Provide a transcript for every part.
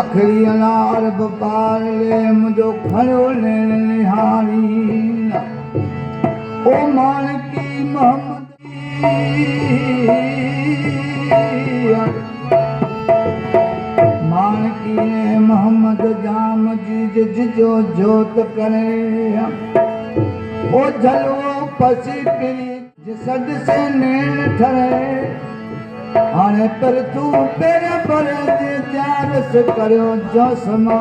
अखड़ी अनार बपार ले मुझो खड़ो लेन निहारी ओ मानकी मोहम्मदी मानकी ने मोहम्मद जाम जी जो जोत करे ओ जलवो पसी पिरी जिसद से नैन ठरे हाणे पर तू पेरे पर जे जारस करियो जो समा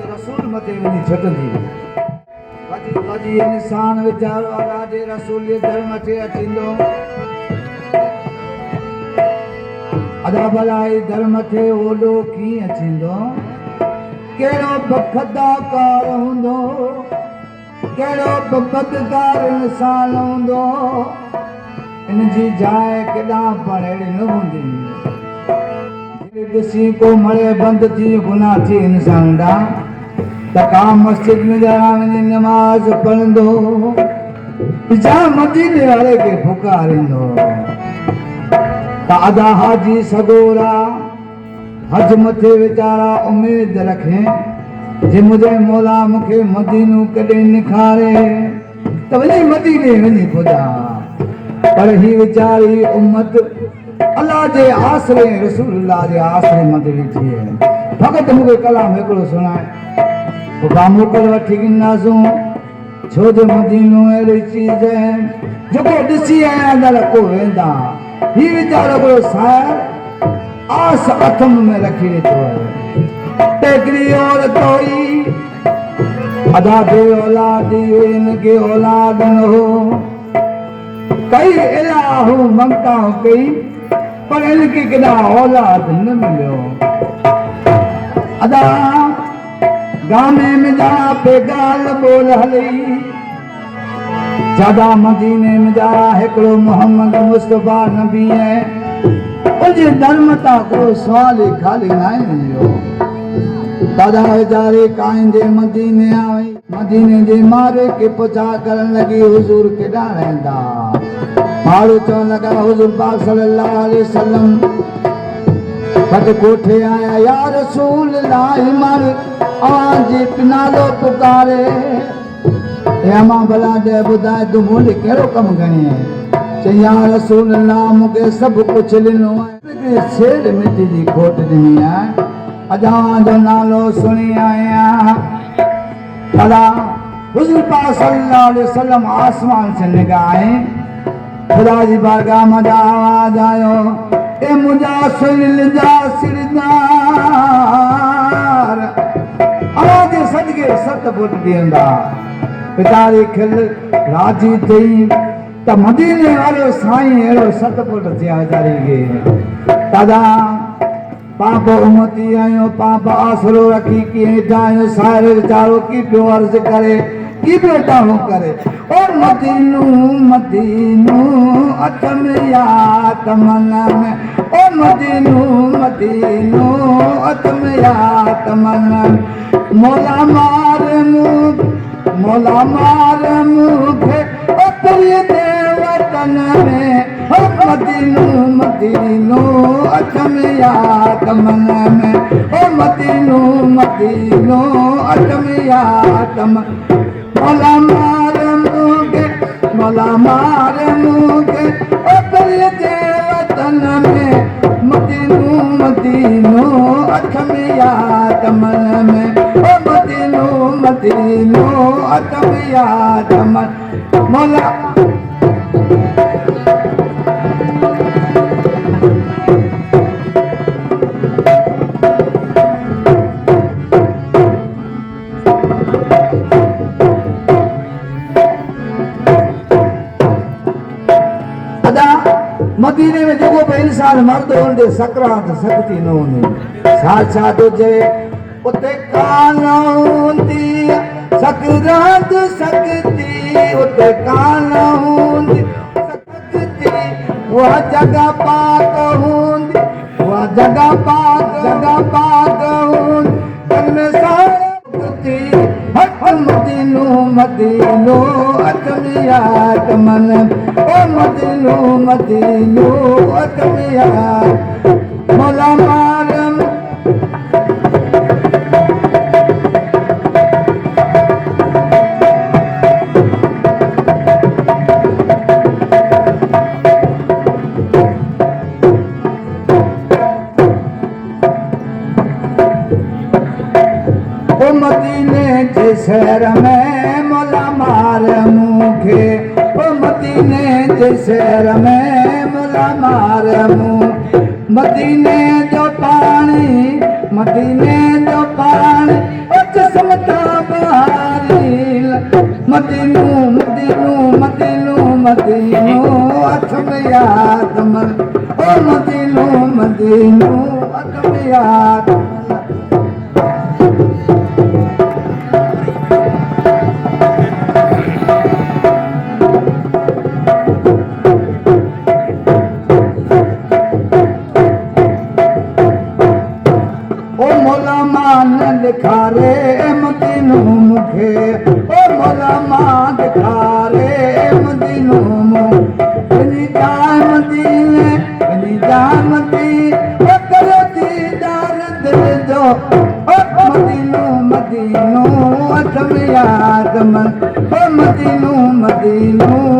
रसूल मते वनी छटंदी वजी वजी इंसान वीचारो राजे रसूल धर्म ते अचिंदो अदा भलाई धर्म थे ओडो की अचिंदो केड़ो बखदा कार हुंदो केड़ो बदकार इंसान हुंदो इन जी जाए केडा पड़ेड़ी न हुंदी किसी को मरे बंद थी गुनाह थी इंसान दा तका मस्जिद में जाना नमाज पढ़ंदो जा मदीने वाले के पुकारिंदो तादा हाजी सगोरा हज मथे वीचारा उम्मीद रखे जे मुझे मौला मुखे मदीनो कदे निखारे त वनी मदीने वनी खुदा पर ही वीचारी उम्मत अल्लाह जे आसरे रसूलुल्लाह जे आसरे मथे थी है भगत मुखे कलाम एकड़ो सुनाए बामू कर वठी गिनासू छो जो मदीनो अहिड़ी चीज है जेको ॾिसी आया अंदर को वेंदा ही वीचारो को शायर आस अथम में रखी वेठो है टेकरी और तोई अदा दे औलादी इनके औलाद न हो कई इलाहू ममता कई पर इनके केॾा औलाद न मिलियो अदा गाने में जा पे गाल बोल हली ज्यादा मदीने में जा हिकड़ो मोहम्मद मुस्तफा नबी है उनजे धर्मता को सवाल खाली ना मिलियो दादा वीचारे काइंदे मदीने आई मदीने जे मारे के पुछा करण लगी हुजूर केॾा रहंदा माण्हू चवण लगा हुजूर पाक सल्लल्लाहु अलैहि वसल्लम पट कोठे आया या रसूल अल्लाह मर आवाज़ पिनालो पुकारे अमा भला दे बुधाए तू मुझे केड़ो कम गणी है चई या रसूल अल्लाह मुके सब कुछ ॾिनो है शेर मिटी जी खोट ॾिनी है अजा जो नालो सुनी आया भला हुजूर पाक सल्लल्लाहु अलैहि वसल्लम आसमान से निगाहे खुदा जी बारगाह में आवाज आयो ए मुझा सुन जा सिरदार आवाज सदके सत फुट दियंदा पितारी खिल राजी थई त मदीने वालो साईं एड़ो सत फुट थिया वीचारी के दादा पाप उमती आयो पाप आसरो रखी की हेठां सारे वीचारो की पियो अर्ज करे की पियो ताणो करे और मदीनो मदीनो अतम या तमन्ना में ओ मदीनो मदीनो अतम या तमन्ना मौला मार मुखे ओ तेरे वतन में ओ मदीनो मदीनो अतम या तमन्ना में ओ मदीनो मदीनो अतम या तमन्ना मौला मार मुखे ओ तेरे वतन में मदीनो मदीनो अतम या तमन्ना में ओ मदीनो मदीनो अतम या तमन्ना मौला मदीने में जो भी इंसान मर्द होंदे सकरात सकती न होंदी साथ साथ हुजे उते कान होंदी सकरात सकती उते कान हूंदी सकती उहा जॻह पाक हूंदी उहा जॻह पाक हूंदी तन में सारती हक मदीनो मदीनो अकमिया कमन ओ मदीनो मदीनो अकमिया मौला मारम मदीने जे शहर में मौला मार मूंखे ओ मदीने जे शहर में मौला मार मूंखे मदीने जो पानी ओ जिस्म ता बहारी मदीनो मदीनो मदीनो मदीनो अख में याद मन ओ मदीनो मदीनो अख में याद दिखारे मदीनो मूंखे ओ मौला मां दिखारे मदीनो मुंहिंजी जान मदीने करो दीदार दिल जो ओ मदीनो मदीनो अठ में याद मन ओ मदीनो मदीनो